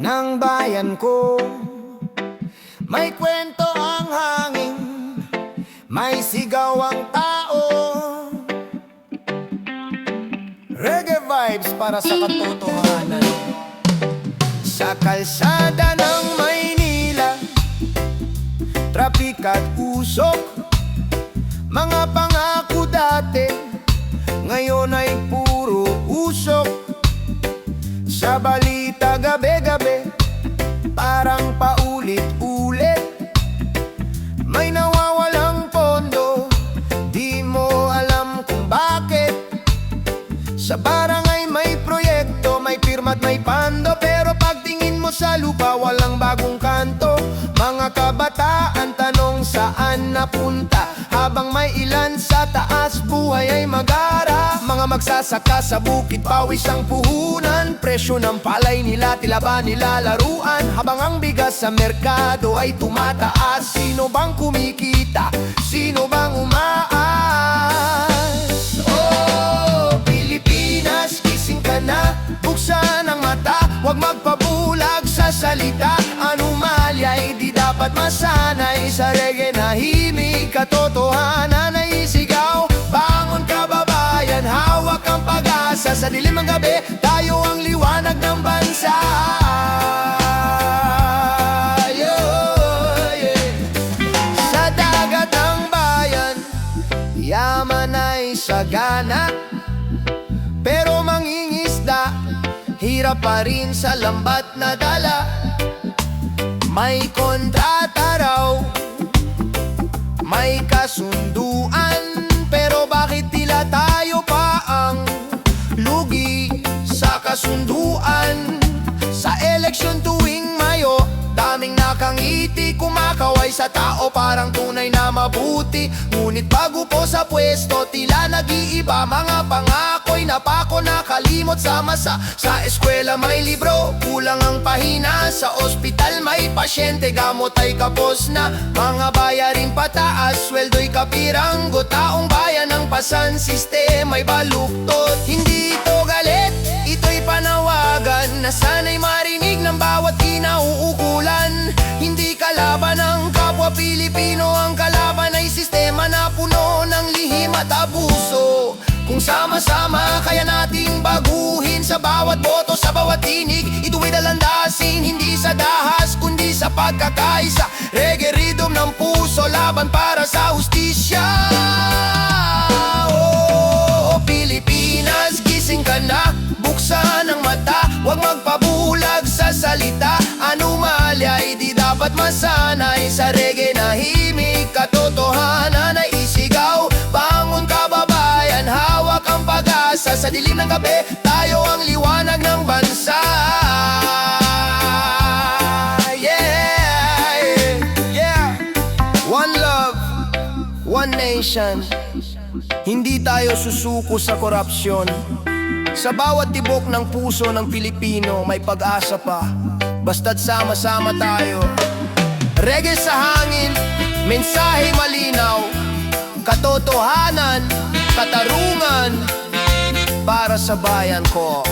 ng bayan ko. May kwento ang hangin, may sigaw ang tao. Reggae vibes para sa katotohanan. Sa kalsada ng Maynila, trapik at usok, mga pangako dati, ngayon ay puro usok. Sa balita gabi-gabi, parang paulit-ulit, may nawawalang pondo, di mo alam kung bakit. Sa barangay may proyekto, may pirma't may pando, pero pagtingin mo sa lupa, walang bagong kanto. Mga kabataan tanong saan napunta, habang may ilan sa taas, buhay ay magara. Mga magsasaka sa bukid, pawis ang puhunan, presyo ng palay nila, tila ba nilalaruan, habang ang bigas sa merkado ay tumataas. Sino bang kumikita? Sino bang umaas? Oh, Pilipinas, gising ka na, buksan ang mata, huwag magpabulag sa salita. Anomalya, di dapat masanay sa reggae na himig, katotohanan ay isigaw. Bangon kababayan, hawak ang pag-asa, sa dilim ng gabi, tayo ang liwanag ng bansa. Sa dagat ng bayan, yaman ay sagana, pero mangingisda, hirap pa rin sa lambat na dala. May kontrata raw, may kasunduan, pero bakit tila tayo pa ang lugi sa kasunduan? Sa eleksyon tuwing Mayo, daming nakangiti, kumakaway sa tao, parang tunay na mabuti. Ngunit bago po sa pwesto, tila nag-iiba, mga pangako'y napako, nakalimot sa masa. Sa eskwela may libro, kulang ang pahina. Sa ospital may pasyente, gamot ay kapos na. Mga bayaring pataas, sweldo'y kapiranggo. Taong bayan ng pasan, sistema'y baluktot. Hindi ito galit, ito'y panawagan, na sana'y marinig ng bawat kinauukulan. Hindi kalaban ng kapwa Pilipino, ang kalaban ay sistema na puno ng lihim at abuso. Kung sama-sama kaya nating baguhin, sa bawat boto, sa bawat tinig, ito'y dalandasin, hindi sa dahas kundi sa pagkakaisa. Reggae rhythm ng puso, laban para sa hustisya. Oh, Pilipinas, gising ka na, buksan ang mata, huwag magpabulag sa salita. Anomalya, di dapat masanay sa reggae na himig, katotohanan ay isigaw. Bangon kababayan, hawak ang pag-asa, sa dilim ng gabi, tayo ang liwanag ng bansa. Yeah, yeah. One love, one nation. Hindi tayo susuko sa korupsyon. Sa bawat tibok ng puso ng Pilipino, may pag-asa pa, basta't sama-sama tayo. Reggae sa hangin, mensahe malinaw, katotohanan, katarungan, para sa bayan ko.